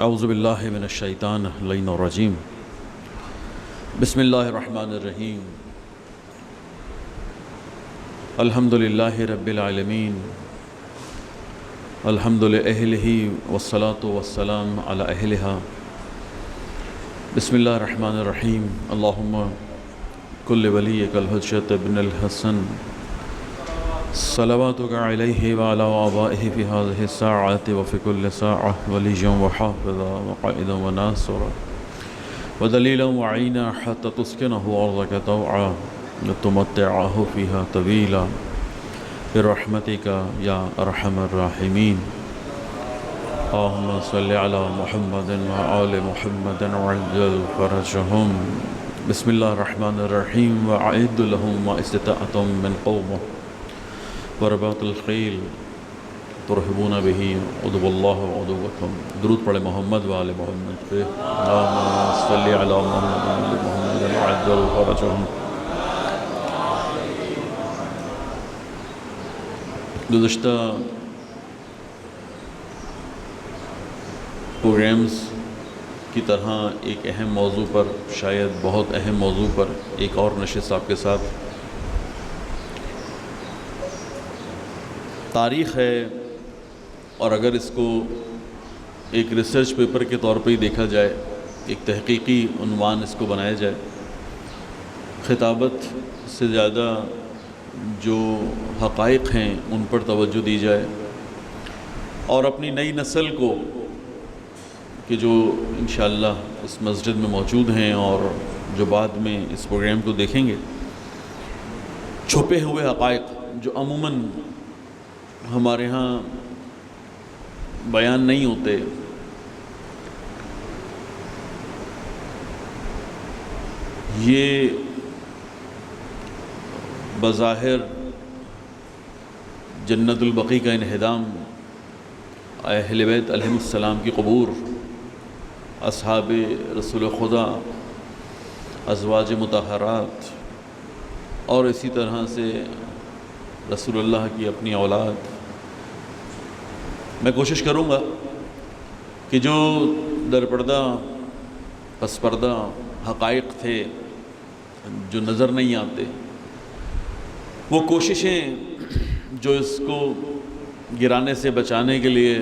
اعوذ باللہ من الشیطان اللعین الرجیم بسم اللہ الرحمن الرحیم الحمد للہ رب العالمین الحمد لأہلہ والصلاة والسلام علی اہلہا بسم اللہ الرحمن الرحیم اللہم کل ولیک الحجۃ ابن الحسن صلواتک علیہ وعلی آبائہ فی هذه الساعة وفی کل ساعة ولیجا وحافظا وقائدا وناصرا ودلیلا وعینا حتی تسکنہ ارضک طوعا وتمتعہ فیہا طویلا برحمتک یا ارحم الراحمین اللہم صلی علی محمد وآل محمد وعجل فرجہم بسم اللہ الرحمن الرحیم وأعد لهم ما استطعتم من قوة ورباط الخیل ترہبون به عدو اللہ وعدوکم۔ درود پڑھے محمد وآل محمد پہ۔ اللہم صلی علی محمد وآل محمد وعجل فرجہم۔ گزشتہ پروگرامز کی طرح ایک اہم موضوع پر، شاید بہت اہم موضوع پر ایک اور نشست آپ کے ساتھ تاریخ ہے، اور اگر اس کو ایک ریسرچ پیپر کے طور پہ ہی دیکھا جائے، ایک تحقیقی عنوان اس کو بنایا جائے، خطابت سے زیادہ جو حقائق ہیں ان پر توجہ دی جائے، اور اپنی نئی نسل کو کہ جو انشاءاللہ اس مسجد میں موجود ہیں اور جو بعد میں اس پروگرام کو دیکھیں گے، چھپے ہوئے حقائق جو عموماً ہمارے ہاں بیان نہیں ہوتے، یہ بظاہر جنت البقیع کا انہدام، اہل بیت علیہ السلام کی قبور، اصحاب رسول خدا، ازواج مطہرات، اور اسی طرح سے رسول اللہ کی اپنی اولاد۔ میں کوشش کروں گا کہ جو درپردہ پس پردہ حقائق تھے جو نظر نہیں آتے، وہ کوششیں جو اس کو گرانے سے بچانے کے لیے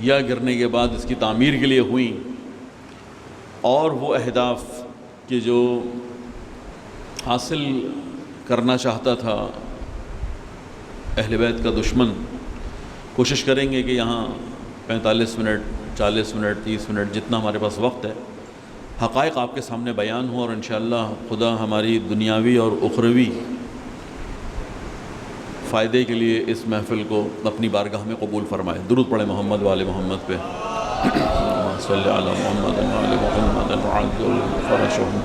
یا گرنے کے بعد اس کی تعمیر کے لیے ہوئیں، اور وہ اہداف کہ جو حاصل کرنا چاہتا تھا اہل بیت کا دشمن، کوشش کریں گے کہ یہاں 45 منٹ 40 منٹ 30 منٹ جتنا ہمارے پاس وقت ہے، حقائق آپ کے سامنے بیان ہوں، اور انشاءاللہ خدا ہماری دنیاوی اور اخروی فائدے کے لیے اس محفل کو اپنی بارگاہ میں قبول فرمائے۔ درود پڑھے محمد وآل محمد پہ۔ صلی علی محمد وآل محمد وعجل فرجہم۔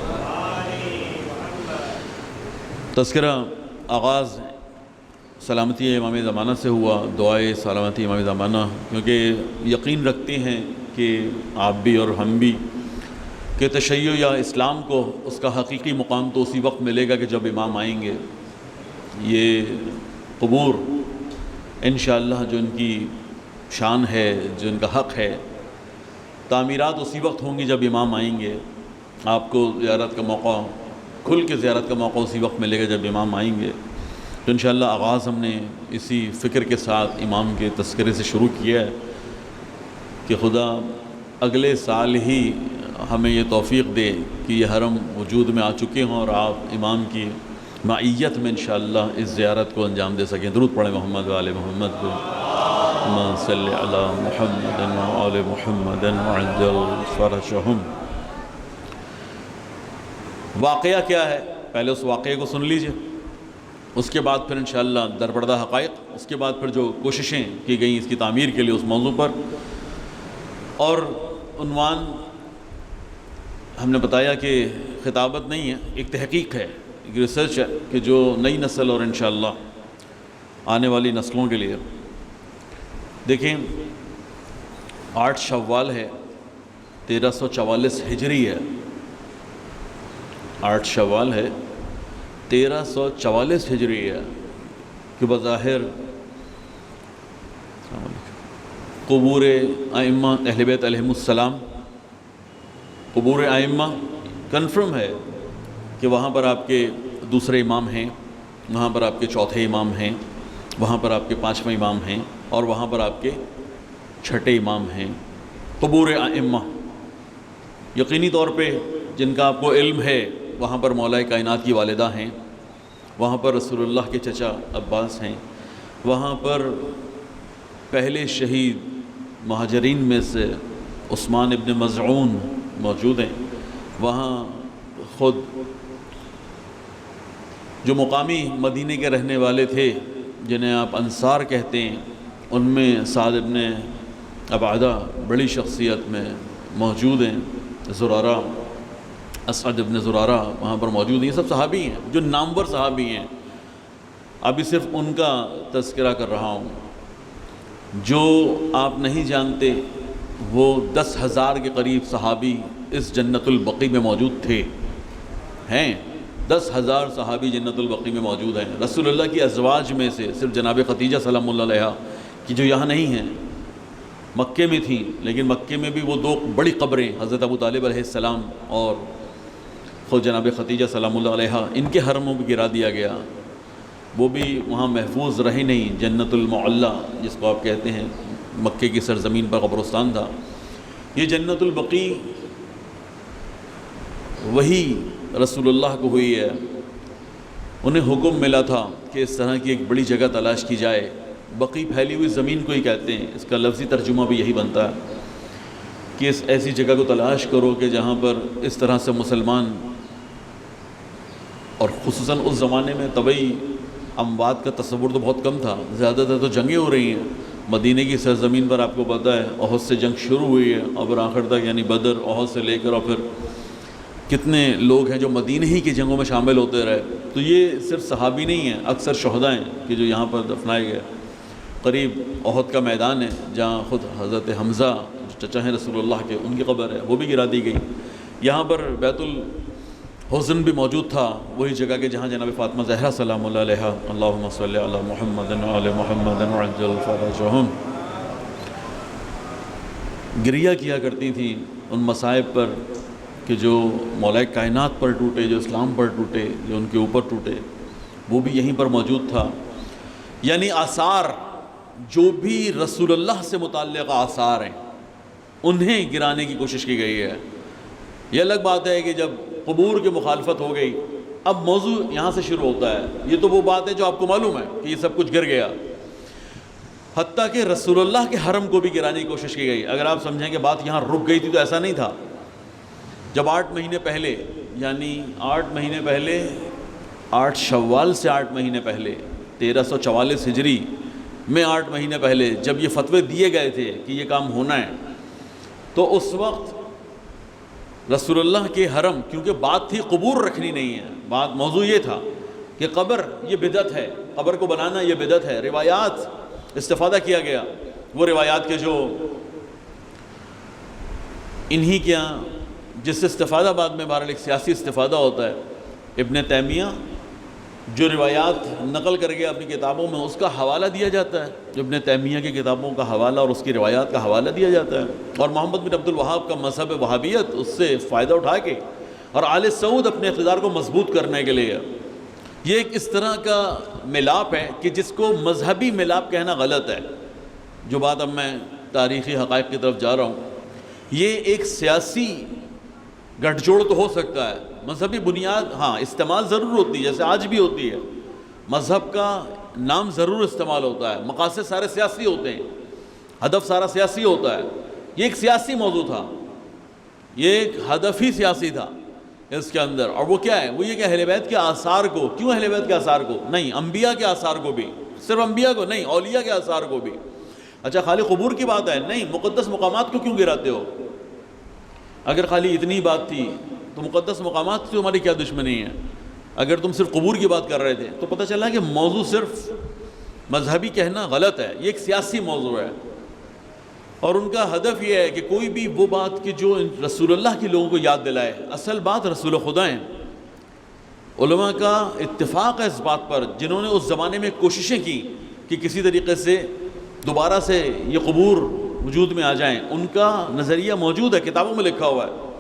تذکرہ آغاز سلامتی امام زمانہ سے ہوا، دعائے سلامتی امام زمانہ، کیونکہ یقین رکھتے ہیں کہ آپ بھی اور ہم بھی کہ تشیع یا اسلام کو اس کا حقیقی مقام تو اسی وقت ملے گا کہ جب امام آئیں گے۔ یہ قبور انشاءاللہ جو ان کی شان ہے، جو ان کا حق ہے، تعمیرات اسی وقت ہوں گی جب امام آئیں گے۔ آپ کو زیارت کا موقع، کھل کے زیارت کا موقع اسی وقت ملے گا جب امام آئیں گے۔ تو انشاءاللہ آغاز ہم نے اسی فکر کے ساتھ امام کے تذکرے سے شروع کیا ہے کہ خدا اگلے سال ہی ہمیں یہ توفیق دے کہ یہ حرم وجود میں آ چکے ہوں اور آپ امام کی معیت میں انشاءاللہ اس زیارت کو انجام دے سکیں۔ درود پڑھیں محمد وآل محمد کو۔ اللہم صلی علی محمد وآل محمد وعجل فرجہم۔ واقعہ کیا ہے؟ پہلے اس واقعے کو سن لیجئے، اس کے بعد پھر انشاءاللہ درپردہ حقائق، اس کے بعد پھر جو کوششیں کی گئیں اس کی تعمیر کے لیے اس موضوع پر۔ اور عنوان ہم نے بتایا کہ خطابت نہیں ہے، ایک تحقیق ہے، ایک ریسرچ ہے کہ جو نئی نسل اور انشاءاللہ آنے والی نسلوں کے لیے۔ دیکھیں 8 شوال ہے، 1344 ہجری ہے، 8 شوال ہے 1344 ہجری ہے، کہ بظاہر قبور ائمہ اہل بیت علیہم السلام، قبور ائمہ کنفرم ہے کہ وہاں پر آپ کے دوسرے امام ہیں، وہاں پر آپ کے چوتھے امام ہیں، وہاں پر آپ کے پانچویں امام ہیں، اور وہاں پر آپ کے چھٹے امام ہیں۔ قبور ائمہ یقینی طور پہ جن کا آپ کو علم ہے، وہاں پر مولا کائنات کی والدہ ہیں، وہاں پر رسول اللہ کے چچا عباس ہیں، وہاں پر پہلے شہید مہاجرین میں سے عثمان ابن مظعون موجود ہیں، وہاں خود جو مقامی مدینے کے رہنے والے تھے جنہیں آپ انصار کہتے ہیں، ان میں سعد ابن عبادہ بڑی شخصیت میں موجود ہیں، زرارہ، اسعد ابن زرارہ وہاں پر موجود ہیں، یہ سب صحابی ہیں جو نامور صحابی ہیں۔ ابھی صرف ان کا تذکرہ کر رہا ہوں۔ جو آپ نہیں جانتے وہ 10,000 کے قریب صحابی اس جنت البقیع میں موجود تھے، ہیں 10,000 صحابی جنت البقیع میں موجود ہیں۔ رسول اللہ کی ازواج میں سے صرف جناب خدیجہ سلام اللہ علیہا کی جو یہاں نہیں ہیں، مکے میں تھیں، لیکن مکے میں بھی وہ 2 بڑی قبریں حضرت ابو طالب علیہ السلام اور خود جناب خدیجہ سلام اللہ علیہا، ان کے حرموں بھی گرا دیا گیا، وہ بھی وہاں محفوظ رہی نہیں۔ جنت المعلی جس کو آپ کہتے ہیں، مکے کی سرزمین پر قبرستان تھا۔ یہ جنت البقیع وہی رسول اللہ کو ہوئی ہے، انہیں حکم ملا تھا کہ اس طرح کی ایک بڑی جگہ تلاش کی جائے۔ بقیع پھیلی ہوئی زمین کو ہی کہتے ہیں، اس کا لفظی ترجمہ بھی یہی بنتا ہے کہ اس ایسی جگہ کو تلاش کرو کہ جہاں پر اس طرح سے مسلمان، اور خصوصاً اس زمانے میں طبعی اموات کا تصور تو بہت کم تھا، زیادہ تر تو جنگیں ہو رہی ہیں۔ مدینے کی سرزمین پر آپ کو پتہ ہے احد سے جنگ شروع ہوئی ہے، اور پھر آخر تک یعنی بدر، احد سے لے کر، اور پھر کتنے لوگ ہیں جو مدینے ہی کی جنگوں میں شامل ہوتے رہے۔ تو یہ صرف صحابی نہیں ہیں، اکثر شہداء ہیں کہ جو یہاں پر دفنائے گئے۔ قریب احد کا میدان ہے جہاں خود حضرت حمزہ جو چچا ہیں رسول اللہ کے، ان کی قبر ہے، وہ بھی گرا دی گئی۔ یہاں پر بیت الحزن بھی موجود تھا، وہی جگہ کہ جہاں جناب فاطمہ زہرا سلام اللہ علیہا، اللہم صلی علی محمد وعلی محمد وعجل فرجہم، گریہ کیا کرتی تھیں ان مصائب پر کہ جو مولا کائنات پر ٹوٹے، جو اسلام پر ٹوٹے، جو ان کے اوپر ٹوٹے، وہ بھی یہیں پر موجود تھا۔ یعنی آثار جو بھی رسول اللہ سے متعلق آثار ہیں انہیں گرانے کی کوشش کی گئی ہے۔ یہ الگ بات ہے کہ جب قبور کی مخالفت ہو گئی، اب موضوع یہاں سے شروع ہوتا ہے۔ یہ تو وہ بات ہے جو آپ کو معلوم ہے کہ یہ سب کچھ گر گیا، حتیٰ کہ رسول اللہ کے حرم کو بھی گرانے کی کوشش کی گئی۔ اگر آپ سمجھیں کہ بات یہاں رک گئی تھی تو ایسا نہیں تھا۔ جب 8 مہینے پہلے، یعنی 8 مہینے پہلے، 8 شوال سے 8 مہینے پہلے، 1344 ہجری میں 8 مہینے پہلے جب یہ فتوے دیے گئے تھے کہ یہ کام ہونا ہے، تو اس وقت رسول اللہ کے حرم، کیونکہ بات تھی قبور رکھنی نہیں ہے، بات موضوع یہ تھا کہ قبر یہ بدعت ہے، قبر کو بنانا یہ بدعت ہے۔ روایات استفادہ کیا گیا، وہ روایات کے جو انہی کے یہاں جس سے استفادہ بعد میں بہرحال ایک سیاسی استفادہ ہوتا ہے۔ ابن تیمیہ جو روایات نقل کر گیا اپنی کتابوں میں، اس کا حوالہ دیا جاتا ہے، ابن تیمیہ کی کتابوں کا حوالہ اور اس کی روایات کا حوالہ دیا جاتا ہے، اور محمد بن عبد الوہاب کا مذہب وہابیت اس سے فائدہ اٹھا کے اور آل سعود اپنے اقتدار کو مضبوط کرنے کے لیے، یہ ایک اس طرح کا ملاپ ہے کہ جس کو مذہبی ملاپ کہنا غلط ہے۔ جو بات اب میں تاریخی حقائق کی طرف جا رہا ہوں، یہ ایک سیاسی گٹھ جوڑ تو ہو سکتا ہے، مذہبی بنیاد ہاں استعمال ضرور ہوتی ہے، جیسے آج بھی ہوتی ہے، مذہب کا نام ضرور استعمال ہوتا ہے، مقاصد سارے سیاسی ہوتے ہیں، ہدف سارا سیاسی ہوتا ہے۔ یہ ایک سیاسی موضوع تھا، یہ ایک ہدف ہی سیاسی تھا اس کے اندر، اور وہ کیا ہے؟ وہ یہ کہ اہل بیت کے آثار کو، کیوں اہل بیت کے آثار کو نہیں، انبیاء کے آثار کو بھی، صرف انبیاء کو نہیں، اولیاء کے آثار کو بھی۔ اچھا خالی قبور کی بات ہے؟ نہیں، مقدس مقامات کو کیوں گراتے ہو؟ اگر خالی اتنی بات تھی تو مقدس مقامات سے ہماری کیا دشمنی ہے؟ اگر تم صرف قبور کی بات کر رہے تھے تو پتہ چلا کہ موضوع صرف مذہبی کہنا غلط ہے، یہ ایک سیاسی موضوع ہے، اور ان کا ہدف یہ ہے کہ کوئی بھی وہ بات کہ جو رسول اللہ کے لوگوں کو یاد دلائے۔ اصل بات رسول خدا ہیں، علماء کا اتفاق ہے اس بات پر، جنہوں نے اس زمانے میں کوششیں کی کہ کسی طریقے سے دوبارہ سے یہ قبور وجود میں آ جائیں، ان کا نظریہ موجود ہے، کتابوں میں لکھا ہوا ہے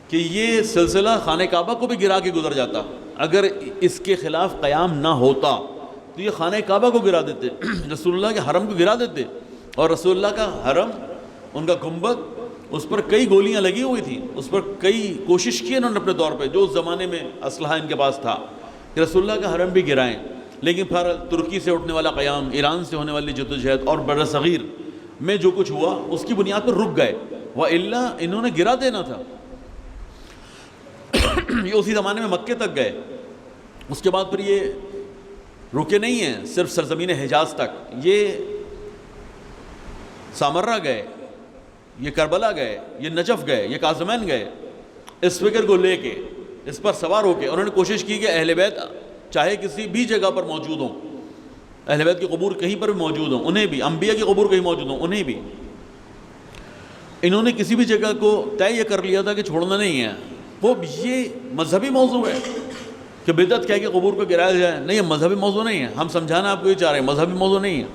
کہ یہ سلسلہ خانہ کعبہ کو بھی گرا کے گزر جاتا، اگر اس کے خلاف قیام نہ ہوتا تو یہ خانہ کعبہ کو گرا دیتے، رسول اللہ کے حرم کو گرا دیتے. اور رسول اللہ کا حرم، ان کا گنبد، اس پر کئی گولیاں لگی ہوئی تھیں، اس پر کئی کوشش کی انہوں نے اپنے دور پہ، جو اس زمانے میں اسلحہ ان کے پاس تھا، کہ رسول اللہ کا حرم بھی گرائیں. لیکن پھر ترکی سے اٹھنے والا قیام، ایران سے ہونے والی جدوجہد اور بر صغیر میں جو کچھ ہوا اس کی بنیاد پر رک گئے، وَإِلَّا انہوں نے گرا دینا تھا. یہ اسی زمانے میں مکے تک گئے، اس کے بعد پھر یہ رکے نہیں ہیں صرف سرزمین حجاز تک، یہ سامرہ گئے، یہ کربلا گئے، یہ نجف گئے، یہ کاظمین گئے. اس فکر کو لے کے، اس پر سوار ہو کے انہوں نے کوشش کی کہ اہل بیت چاہے کسی بھی جگہ پر موجود ہوں، اہل بیت کے قبور کہیں پر بھی موجود ہوں انہیں بھی، انبیاء کے قبور کہیں موجود ہوں انہیں بھی، انہوں نے کسی بھی جگہ کو طے یہ کر لیا تھا کہ چھوڑنا نہیں ہے. وہ یہ مذہبی موضوع ہے کہ بدعت کہہ کے قبور کو گرایا جائے، نہیں، یہ مذہبی موضوع نہیں ہے. ہم سمجھانا آپ کو یہ چاہ رہے ہیں، مذہبی موضوع نہیں ہے،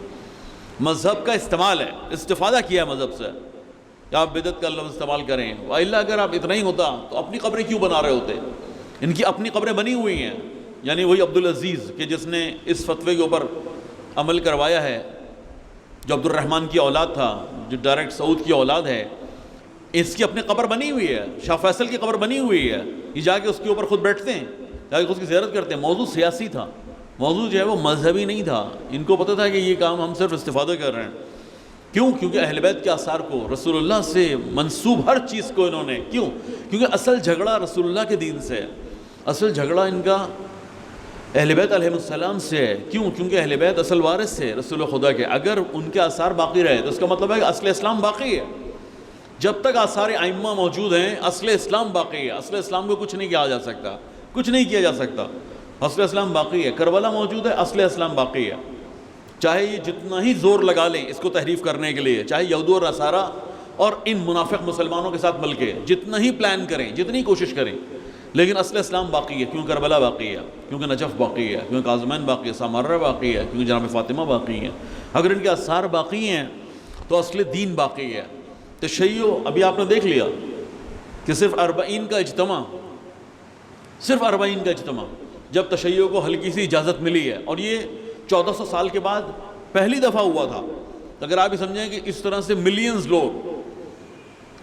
مذہب کا استعمال ہے، استفادہ کیا ہے مذہب سے کہ آپ بدعت کا لفظ استعمال کریں. وَإِلَّا اگر آپ اتنا ہی ہوتا تو اپنی قبریں کیوں بنا رہے ہوتے؟ ان کی اپنی قبریں بنی ہوئی ہیں. یعنی وہی عبدالعزیز کہ جس نے اس فتوے کے اوپر عمل کروایا ہے، جو عبد الرحمن کی اولاد تھا، جو ڈائریکٹ سعود کی اولاد ہے، اس کی اپنی قبر بنی ہوئی ہے، شاہ فیصل کی قبر بنی ہوئی ہے. یہ جا کے اس کے اوپر خود بیٹھتے ہیں، جا کے اس کی زیارت کرتے ہیں. موضوع سیاسی تھا، موضوع جو ہے وہ مذہبی نہیں تھا. ان کو پتہ تھا کہ یہ کام ہم صرف استفادہ کر رہے ہیں. کیوں؟ کیونکہ اہل بیت کے آثار کو، رسول اللہ سے منسوب ہر چیز کو انہوں نے، کیوں؟ کیونکہ اصل جھگڑا رسول اللہ کے دین سے ہے، اصل جھگڑا ان کا اہل بیت علیہ السلام سے ہے. کیوں؟ کیونکہ اہل بیت اصل وارث ہے رسول خدا کے. اگر ان کے آثار باقی رہے تو اس کا مطلب ہے کہ اصل اسلام باقی ہے. جب تک آثار ائمہ موجود ہیں اصل اسلام باقی ہے. اصل اسلام کو کچھ نہیں کیا جا سکتا، کچھ نہیں کیا جا سکتا. اصل اسلام باقی ہے. کربلا موجود ہے، اصل اسلام باقی ہے. چاہے یہ جتنا ہی زور لگا لیں اس کو تحریف کرنے کے لیے، چاہے یہود اور نصارہ اور ان منافق مسلمانوں کے ساتھ مل کے جتنا ہی پلان کریں، جتنی کوشش کریں، لیکن اصل اسلام باقی ہے. کیوں کربلا باقی ہے، کیونکہ نجف باقی ہے، کیونکہ کاظمین باقی ہے، سامرہ باقی ہے، کیونکہ جناب فاطمہ باقی ہے. اگر ان کے آثار باقی ہیں تو اصل دین باقی ہے. تشیع ابھی آپ نے دیکھ لیا کہ صرف 40 کا اجتماع، صرف 40 کا اجتماع، جب تشیع کو ہلکی سی اجازت ملی ہے، اور یہ 1400 سال کے بعد پہلی دفعہ ہوا تھا. اگر آپ یہ سمجھیں کہ اس طرح سے ملینز لوگ،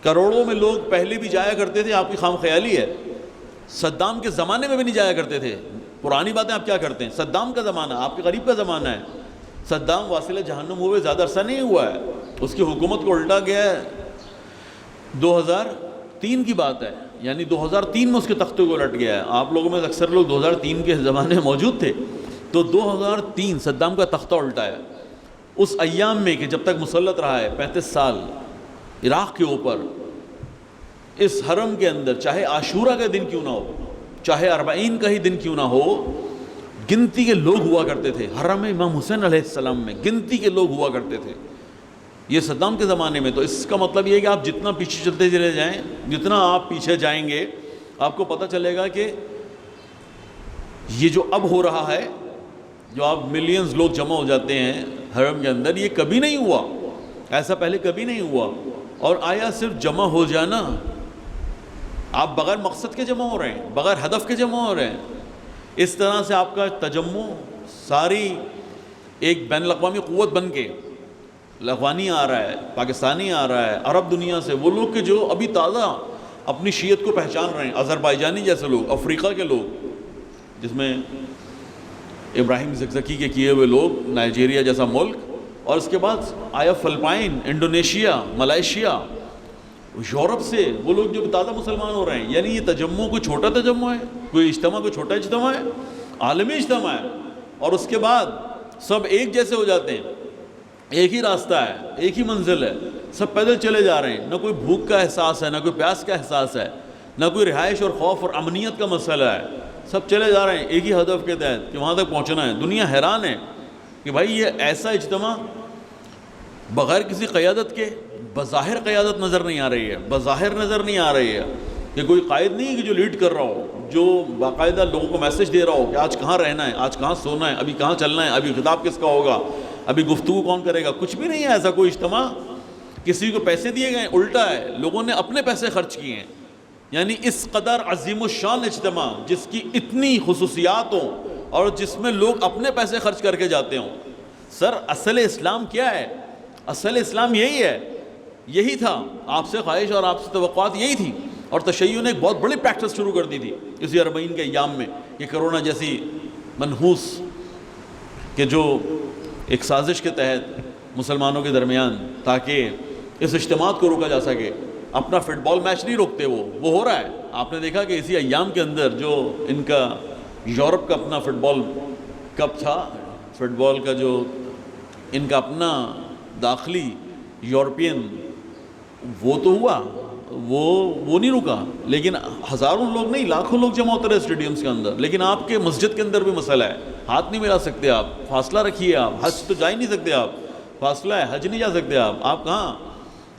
کروڑوں میں لوگ پہلے بھی جایا کرتے تھے، آپ کی خام خیالی ہے. صدام کے زمانے میں بھی نہیں جایا کرتے تھے. پرانی باتیں آپ کیا کرتے ہیں؟ صدام کا زمانہ آپ کے قریب کا زمانہ ہے. صدام واصل جہنم ہوئے زیادہ عرصہ نہیں ہوا ہے، اس کی حکومت کو الٹا گیا ہے 2003 کی بات ہے، یعنی 2003 میں اس کے تختے کو الٹ گیا ہے. آپ لوگوں میں اکثر لوگ 2003 کے زمانے میں موجود تھے، تو 2003 صدام کا تختہ الٹا ہے. اس ایام میں کہ جب تک مسلط رہا ہے 35 سال عراق کے اوپر، اس حرم کے اندر چاہے عاشورہ کا دن کیوں نہ ہو، چاہے 40 کا ہی دن کیوں نہ ہو، گنتی کے لوگ ہوا کرتے تھے. حرم امام حسین علیہ السلام میں گنتی کے لوگ ہوا کرتے تھے، یہ صدام کے زمانے میں. تو اس کا مطلب یہ ہے کہ آپ جتنا پیچھے چلتے چلے جائیں، جتنا آپ پیچھے جائیں گے، آپ کو پتہ چلے گا کہ یہ جو اب ہو رہا ہے، جو آپ ملینز لوگ جمع ہو جاتے ہیں حرم کے اندر، یہ کبھی نہیں ہوا، ایسا پہلے کبھی نہیں ہوا. اور آیا صرف جمع ہو جانا، آپ بغیر مقصد کے جمع ہو رہے ہیں، بغیر ہدف کے جمع ہو رہے ہیں. اس طرح سے آپ کا تجمع ساری ایک بین الاقوامی قوت بن کے، افغانی آ رہا ہے، پاکستانی آ رہا ہے، عرب دنیا سے وہ لوگ کہ جو ابھی تازہ اپنی شیعت کو پہچان رہے ہیں، آذربائیجانی جیسے لوگ، افریقہ کے لوگ جس میں ابراہیم زکزکی کے کیے ہوئے لوگ، نائجیریا جیسا ملک، اور اس کے بعد آیا فلپائن، انڈونیشیا، ملائیشیا، یورپ سے وہ لوگ جو تازہ مسلمان ہو رہے ہیں. یعنی یہ تجمع کوئی چھوٹا تجمع ہے، کوئی اجتماع کوئی چھوٹا اجتماع ہے، عالمی اجتماع ہے. اور اس کے بعد سب ایک جیسے ہو جاتے ہیں، ایک ہی راستہ ہے، ایک ہی منزل ہے، سب پیدل چلے جا رہے ہیں. نہ کوئی بھوک کا احساس ہے، نہ کوئی پیاس کا احساس ہے، نہ کوئی رہائش اور خوف اور امنیت کا مسئلہ ہے. سب چلے جا رہے ہیں ایک ہی ہدف کے تحت کہ وہاں تک پہنچنا ہے. دنیا حیران ہے کہ بھائی یہ ایسا اجتماع بغیر کسی قیادت کے، بظاہر قیادت نظر نہیں آ رہی ہے، بظاہر نظر نہیں آ رہی ہے کہ کوئی قائد نہیں کہ جو لیڈ کر رہا ہو، جو باقاعدہ لوگوں کو میسج دے رہا ہو کہ آج کہاں رہنا ہے، آج کہاں سونا ہے، ابھی کہاں چلنا ہے، ابھی خطاب کس کا ہوگا، ابھی گفتگو کون کرے گا. کچھ بھی نہیں ہے ایسا کوئی اجتماع. کسی کو پیسے دیے گئے، الٹا ہے، لوگوں نے اپنے پیسے خرچ کیے ہیں. یعنی اس قدر عظیم الشان اجتماع جس کی اتنی خصوصیات ہوں اور جس میں لوگ اپنے پیسے خرچ کر کے جاتے ہوں. سر اصل اسلام کیا ہے؟ اصل اسلام یہی ہے، یہی تھا. آپ سے خواہش اور آپ سے توقعات یہی تھی. اور تشیع نے ایک بہت بڑی پریکٹس شروع کر دی تھی اسی 40 کے ایام میں، کہ کرونا جیسی منحوس کہ جو ایک سازش کے تحت مسلمانوں کے درمیان، تاکہ اس اجتماع کو روکا جا سکے. اپنا فٹ بال میچ نہیں روکتے، وہ ہو رہا ہے. آپ نے دیکھا کہ اسی ایام کے اندر جو ان کا یورپ کا اپنا فٹ بال کپ تھا، فٹ بال کا جو ان کا اپنا داخلی یورپین، وہ تو ہوا، وہ نہیں رکا. لیکن ہزاروں لوگ نہیں، لاکھوں لوگ جمع ہوتے رہے اسٹیڈیمز کے اندر. لیکن آپ کے مسجد کے اندر بھی مسئلہ ہے، ہاتھ نہیں ملا سکتے آپ، فاصلہ رکھیے. آپ حج تو جا ہی نہیں سکتے، آپ فاصلہ ہے، حج نہیں جا سکتے. آپ کہاں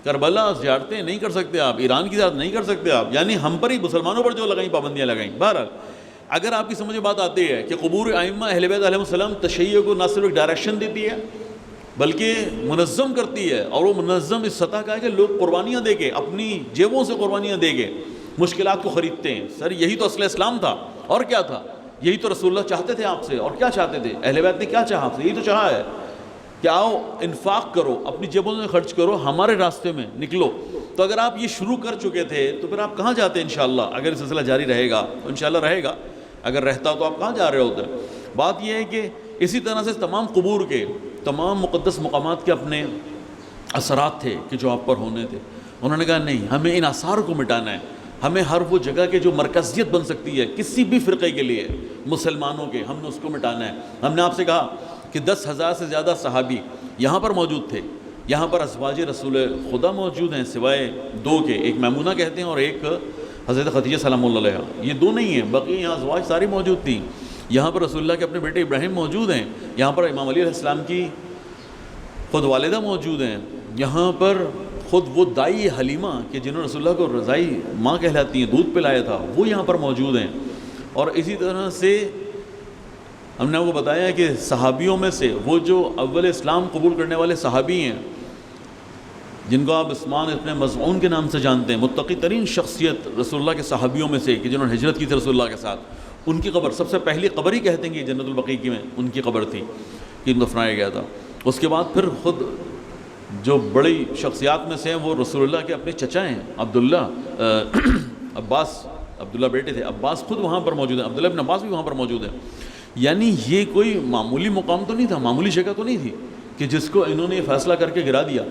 کربلا زیارتیں نہیں کر سکتے، آپ ایران کی زیارت نہیں کر سکتے. آپ یعنی ہم پر ہی، مسلمانوں پر جو لگائیں پابندیاں لگائیں. بہرحال اگر آپ کی سمجھ میں بات آتی ہے کہ قبور ائمہ اہل بیت علیہ السلام تشیع کو نہ صرف ایک ڈائریکشن دیتی ہے بلکہ منظم کرتی ہے، اور وہ منظم اس سطح کا ہے کہ لوگ قربانیاں دے کے، اپنی جیبوں سے قربانیاں دے کے مشکلات کو خریدتے ہیں. سر یہی تو اصل اسلام تھا، اور کیا تھا؟ یہی تو رسول اللہ چاہتے تھے آپ سے. اور کیا چاہتے تھے؟ اہل بیت نے کیا چاہا آپ سے؟ یہی تو چاہا ہے کہ آؤ انفاق کرو، اپنی جیبوں میں خرچ کرو، ہمارے راستے میں نکلو. تو اگر آپ یہ شروع کر چکے تھے تو پھر آپ کہاں جاتے ہیں؟ انشاءاللہ اگر یہ سلسلہ جاری رہے گا، انشاءاللہ رہے گا، اگر رہتا تو آپ کہاں جا رہے ہوتے؟ بات یہ ہے کہ اسی طرح سے تمام قبور کے، تمام مقدس مقامات کے اپنے اثرات تھے کہ جو آپ پر ہونے تھے. انہوں نے کہا نہیں، ہمیں ان آثار کو مٹانا ہے. ہمیں ہر وہ جگہ کے جو مرکزیت بن سکتی ہے کسی بھی فرقے کے لیے، مسلمانوں کے، ہم نے اس کو مٹانا ہے. ہم نے آپ سے کہا کہ 10,000 سے زیادہ صحابی یہاں پر موجود تھے. یہاں پر ازواج رسول خدا موجود ہیں سوائے 2 کے، ایک میمونہ کہتے ہیں اور ایک حضرت خدیجہ سلام اللہ علیہا. یہ 2 نہیں ہیں، باقی یہاں ازواج ساری موجود تھیں. یہاں پر رسول اللہ کے اپنے بیٹے ابراہیم موجود ہیں. یہاں پر امام علی علیہ السلام کی خود والدہ موجود ہیں. یہاں پر خود وہ دائی حلیمہ کہ جنہوں نے رسول اللہ کو رضائی ماں کہلاتی ہیں، دودھ پلایا تھا، وہ یہاں پر موجود ہیں. اور اسی طرح سے ہم نے آپ کو بتایا کہ صحابیوں میں سے وہ جو اول اسلام قبول کرنے والے صحابی ہیں، جن کو آپ عثمان ابن مظعون کے نام سے جانتے ہیں، متقی ترین شخصیت رسول اللہ کے صحابیوں میں سے کہ جنہوں نے ہجرت کی تھی رسول اللہ کے ساتھ، ان کی قبر سب سے پہلی قبر ہی کہتے ہیں کہ جنت البقیع کی میں ان کی قبر تھی کہ ان کو دفنایا گیا تھا. اس کے بعد پھر خود جو بڑی شخصیات میں سے ہیں وہ رسول اللہ کے اپنے چچا ہیں عبداللہ، عباس، عبداللہ بیٹے تھے، عباس خود وہاں پر موجود ہیں، عبداللہ ابن عباس بھی وہاں پر موجود ہیں. یعنی یہ کوئی معمولی مقام تو نہیں تھا، معمولی جگہ تو نہیں تھی کہ جس کو انہوں نے فیصلہ کر کے گرا دیا.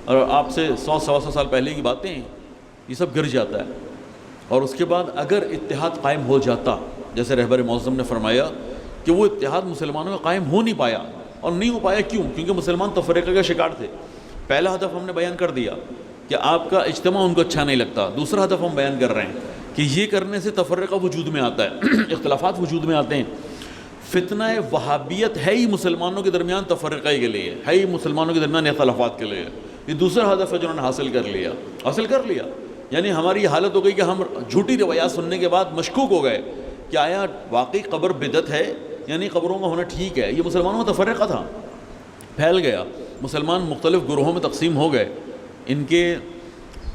اور آپ سے 100-125 سال پہلے کی باتیں ہیں، یہ سب گر جاتا ہے. اور اس کے بعد اگر اتحاد قائم ہو جاتا، جیسے رہبر معظم نے فرمایا کہ وہ اتحاد مسلمانوں کا قائم ہو نہیں پایا. اور نہیں ہو پایا کیوں؟ کیونکہ مسلمان تفرقہ کا شکار تھے. پہلا ہدف ہم نے بیان کر دیا کہ آپ کا اجتماع ان کو اچھا نہیں لگتا. دوسرا ہدف ہم بیان کر رہے ہیں کہ یہ کرنے سے تفرقہ وجود میں آتا ہے، اختلافات وجود میں آتے ہیں. فتنہ وہابیت ہے ہی مسلمانوں کے درمیان تفرقہ کے لیے، ہے ہی مسلمانوں کے درمیان اختلافات کے لیے. یہ دوسرا ہدف ہے جو انہوں نے حاصل کر لیا. یعنی ہماری یہ حالت ہو گئی کہ ہم جھوٹی روایات سننے کے بعد مشکوک ہو گئے کہ آیا واقعی قبر بدعت ہے، یعنی قبروں کا ہونا ٹھیک ہے. یہ مسلمانوں کا تفرقہ تھا، پھیل گیا. مسلمان مختلف گروہوں میں تقسیم ہو گئے. ان کے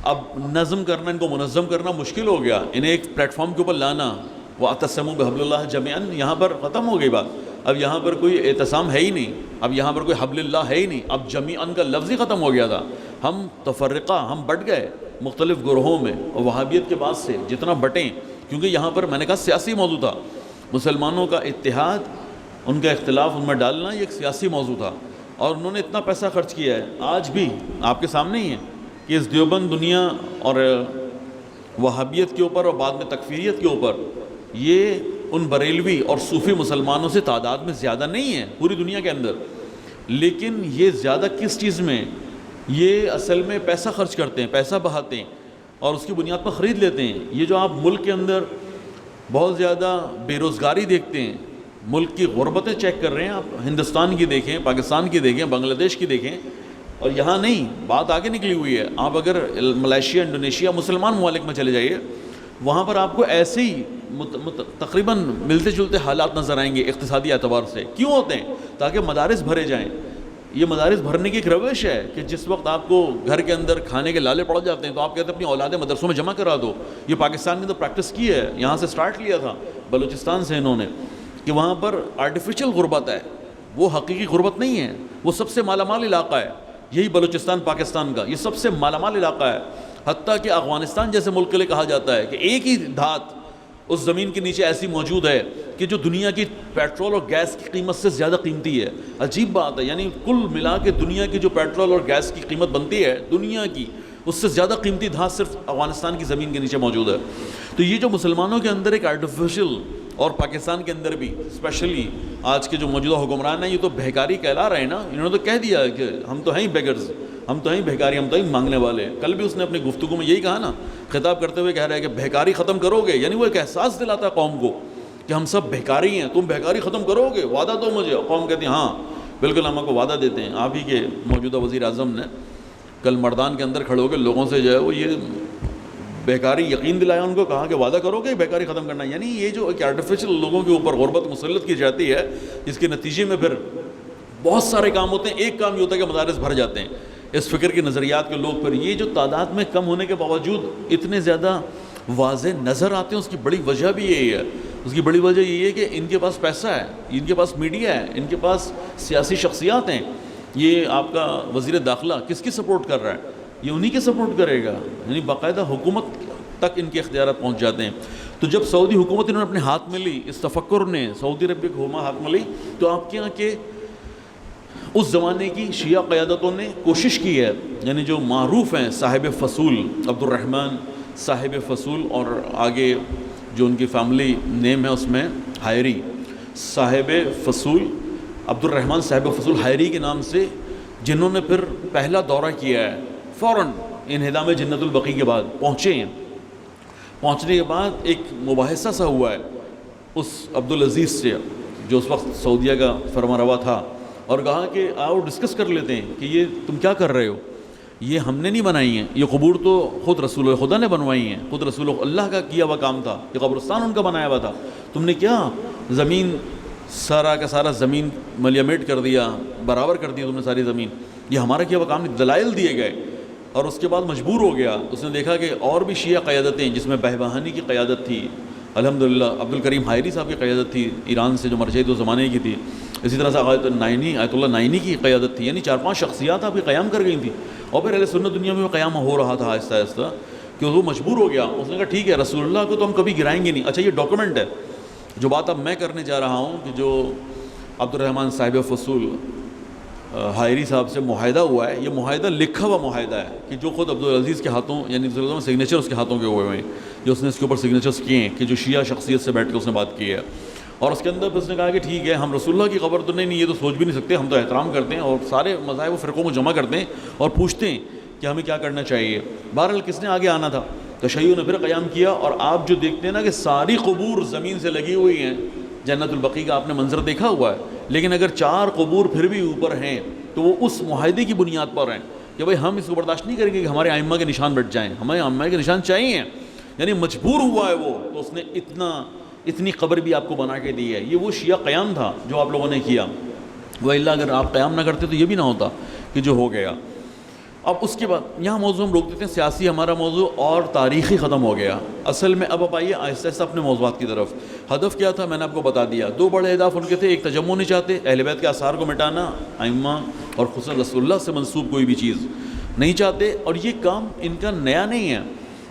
اب نظم کرنا، ان کو منظم کرنا مشکل ہو گیا. انہیں ایک پلیٹ فارم کے اوپر لانا، وَاعْتَصِمُوا بِحَبْلِ اللَّهِ جَمِيعًا، یہاں پر ختم ہو گئی بات. اب یہاں پر کوئی اعتصام ہے ہی نہیں، اب یہاں پر کوئی حبل اللہ ہے ہی نہیں. اب جمیعاً کا لفظ ہی ختم ہو گیا تھا. ہم تفرقہ، ہم بٹ گئے مختلف گروہوں میں. اور وہابیت کے بعد سے جتنا بٹیں، کیونکہ یہاں پر میں نے کہا سیاسی موضوع تھا. مسلمانوں کا اتحاد، ان کا اختلاف ان میں ڈالنا، یہ ایک سیاسی موضوع تھا. اور انہوں نے اتنا پیسہ خرچ کیا ہے، آج بھی آپ کے سامنے ہی ہے کہ اس دیوبند دنیا اور وہابیت کے اوپر اور بعد میں تکفیریت کے اوپر، یہ ان بریلوی اور صوفی مسلمانوں سے تعداد میں زیادہ نہیں ہے پوری دنیا کے اندر. لیکن یہ زیادہ کس چیز میں؟ یہ اصل میں پیسہ خرچ کرتے ہیں، پیسہ بہاتے ہیں اور اس کی بنیاد پر خرید لیتے ہیں. یہ جو آپ ملک کے اندر بہت زیادہ بے روزگاری دیکھتے ہیں، ملک کی غربتیں چیک کر رہے ہیں، آپ ہندوستان کی دیکھیں، پاکستان کی دیکھیں، بنگلہ دیش کی دیکھیں، اور یہاں نہیں، بات آگے نکلی ہوئی ہے. آپ اگر ملائیشیا، انڈونیشیا، مسلمان ممالک میں چلے جائیے، وہاں پر آپ کو ایسے ہی تقریباً ملتے جلتے حالات نظر آئیں گے اقتصادی اعتبار سے. کیوں ہوتے ہیں؟ تاکہ مدارس بھرے جائیں. یہ مدارس بھرنے کی ایک روش ہے کہ جس وقت آپ کو گھر کے اندر کھانے کے لالے پڑ جاتے ہیں تو آپ کہتے ہیں اپنی اولادیں مدرسوں میں جمع کرا دو. یہ پاکستان کے اندر پریکٹس کی ہے, یہاں سے سٹارٹ لیا تھا بلوچستان سے انہوں نے, کہ وہاں پر آرٹیفیشل غربت ہے, وہ حقیقی غربت نہیں ہے. وہ سب سے مالا مال علاقہ ہے یہی بلوچستان پاکستان کا, یہ سب سے مالا مال علاقہ ہے. حتیٰ کہ افغانستان جیسے ملک کے لیے کہا جاتا ہے کہ ایک ہی دھات اس زمین کے نیچے ایسی موجود ہے کہ جو دنیا کی پیٹرول اور گیس کی قیمت سے زیادہ قیمتی ہے. عجیب بات ہے, یعنی کل ملا کے دنیا کی جو پیٹرول اور گیس کی قیمت بنتی ہے دنیا کی, اس سے زیادہ قیمتی دھات صرف افغانستان کی زمین کے نیچے موجود ہے. تو یہ جو مسلمانوں کے اندر ایک آرٹیفیشل, اور پاکستان کے اندر بھی اسپیشلی آج کے جو موجودہ حکمران ہیں یہ تو بہکاری کہلا رہے ہیں نا. انہوں نے تو کہہ دیا کہ ہم تو ہیں بیگرز, ہم تو ہیں بہکاری, ہم تو ہیں مانگنے والے. کل بھی اس نے اپنی گفتگو میں یہی کہا نا, خطاب کرتے ہوئے کہہ رہا ہے کہ بہکاری ختم کرو گے, یعنی وہ ایک احساس دلاتا ہے قوم کو کہ ہم سب بہکاری ہیں, تم بہکاری ختم کرو گے, وعدہ دو مجھے. قوم کہتی ہے ہاں بالکل ہم آپ کو وعدہ دیتے ہیں. آپ ہی کے موجودہ وزیر اعظم نے کل مردان کے اندر کھڑے ہو کے لوگوں سے جو ہے وہ یہ بہکاری یقین دلایا, ان کو کہا کہ وعدہ کرو گے بہکاری ختم کرنا. یعنی یہ جو ایک آرٹیفیشل لوگوں کے اوپر غربت مسلط کی جاتی ہے, جس کے نتیجے میں پھر بہت سارے کام ہوتے ہیں. ایک کام یہ ہوتا ہے کہ مدارس بھر جاتے ہیں اس فکر کے نظریات کے لوگ. پر یہ جو تعداد میں کم ہونے کے باوجود اتنے زیادہ واضح نظر آتے ہیں, اس کی بڑی وجہ بھی یہی ہے. اس کی بڑی وجہ یہ ہے کہ ان کے پاس پیسہ ہے, ان کے پاس میڈیا ہے, ان کے پاس سیاسی شخصیات ہیں. یہ آپ کا وزیر داخلہ کس کی سپورٹ کر رہا ہے؟ یہ انہی کے سپورٹ کرے گا. یعنی باقاعدہ حکومت تک ان کے اختیارات پہنچ جاتے ہیں. تو جب سعودی حکومت انہوں نے اپنے ہاتھ میں لی, اس تفکر نے سعودی عرب کی حکومت ہاتھ میں لی, تو آپ کے یہاں کے اس زمانے کی شیعہ قیادتوں نے کوشش کی ہے, یعنی جو معروف ہیں صاحب فصول عبد الرحمن صاحب فصول, اور آگے جو ان کی فیملی نیم ہے اس میں حائری, صاحب فصول عبد الرحمن صاحب فصول حائری کے نام سے, جنہوں نے پھر پہلا دورہ کیا ہے فوراً انہدام جنت البقیع کے بعد پہنچے ہیں. پہنچنے کے بعد ایک مباحثہ سا ہوا ہے اس عبدالعزیز سے جو اس وقت سعودیہ کا فرما روا تھا, اور کہا کہ آؤ ڈسکس کر لیتے ہیں کہ یہ تم کیا کر رہے ہو, یہ ہم نے نہیں بنائی ہیں, یہ قبور تو خود رسول خدا نے بنوائی ہیں, خود رسول اللہ کا کیا ہوا کام تھا, یہ قبرستان ان کا بنایا ہوا تھا. تم نے کیا زمین سارا کا سارا زمین ملیمیٹ کر دیا, برابر کر دیا تم نے ساری زمین, یہ ہمارا کیا ہوا کام نہیں. دلائل دیے گئے اور اس کے بعد مجبور ہو گیا. اس نے دیکھا کہ اور بھی شیعہ قیادتیں, جس میں بہبہانی کی قیادت تھی, الحمدللہ عبد الکریم حائری صاحب کی قیادت تھی, ایران سے جو مرجعی تو زمانے کی تھی, اسی طرح سے آیت اللہ نائینی کی قیادت تھی. یعنی 4-5 شخصیات آپ کی قیام کر گئی تھیں, اور پھر اہل سنت دنیا میں قیام ہو رہا تھا آہستہ آہستہ, کہ وہ مجبور ہو گیا. اس نے کہا ٹھیک ہے رسول اللہ کو تو ہم کبھی گرائیں گے نہیں. اچھا یہ ڈاکومنٹ ہے جو بات اب میں کرنے جا رہا ہوں, کہ جو عبد الرحمن صاحب فصول حائری صاحب سے معاہدہ ہوا ہے, یہ معاہدہ لکھا ہوا معاہدہ ہے کہ جو خود عبدالعزیز کے ہاتھوں, یعنی سگنیچر اس کے ہاتھوں کے ہوئے ہیں, جو اس نے اس کے اوپر سگنیچرز کیے ہیں, کہ جو شیعہ شخصیت سے بیٹھ کے اس نے بات کی ہے. اور اس کے اندر اس نے کہا کہ ٹھیک ہے ہم رسول اللہ کی قبر تو نہیں, یہ تو سوچ بھی نہیں سکتے, ہم تو احترام کرتے ہیں اور سارے مذاہب و فرقوں کو جمع کرتے ہیں اور پوچھتے ہیں کہ ہمیں کیا کرنا چاہیے. بہرحال کس نے آگے آنا تھا, تشیع نے پھر قیام کیا. اور آپ جو دیکھتے ہیں نا کہ ساری قبور زمین سے لگی ہوئی ہیں, جنت البقیع کا آپ نے منظر دیکھا ہوا ہے, لیکن اگر 4 قبور پھر بھی اوپر ہیں تو وہ اس معاہدے کی بنیاد پر ہیں کہ بھائی ہم اس کو برداشت نہیں کریں گے کہ ہمارے ائمہ کے نشان بٹ جائیں, ہمیں ائمہ کے نشان چاہیے. یعنی مجبور ہوا ہے وہ, تو اس نے اتنی قبر بھی آپ کو بنا کے دی ہے. یہ وہ شیعہ قیام تھا جو آپ لوگوں نے کیا, وہ اللہ اگر آپ قیام نہ کرتے تو یہ بھی نہ ہوتا کہ جو ہو گیا. اب اس کے بعد یہاں موضوع ہم روک دیتے ہیں, سیاسی ہمارا موضوع اور تاریخی ختم ہو گیا. اصل میں اب آئیے آہستہ آہستہ اپنے موضوعات کی طرف. ہدف کیا تھا میں نے آپ کو بتا دیا, 2 بڑے اہداف ان کے تھے. ایک تجمع نہیں چاہتے, اہل بیت کے آثار کو مٹانا, ائمہ اور خصوصاً رسول اللہ سے منسوب کوئی بھی چیز نہیں چاہتے. اور یہ کام ان کا نیا نہیں ہے,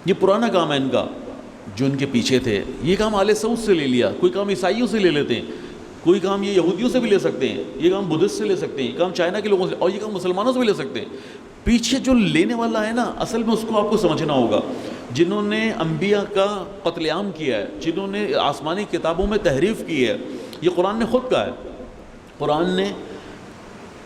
یہ پرانا کام ہے ان کا. جو ان کے پیچھے تھے یہ کام آل سعود سے لے لیا, کوئی کام عیسائیوں سے لے لیتے ہیں, کوئی کام یہ یہودیوں سے بھی لے سکتے ہیں, یہ کام بدھسٹ سے لے سکتے ہیں, یہ کام چائنا کے لوگوں سے, اور یہ کام مسلمانوں سے بھی لے سکتے ہیں. پیچھے جو لینے والا ہے نا, اصل میں اس کو آپ کو سمجھنا ہوگا. جنہوں نے انبیاء کا قتل عام کیا ہے, جنہوں نے آسمانی کتابوں میں تحریف کی ہے, یہ قرآن نے خود کہا ہے. قرآن نے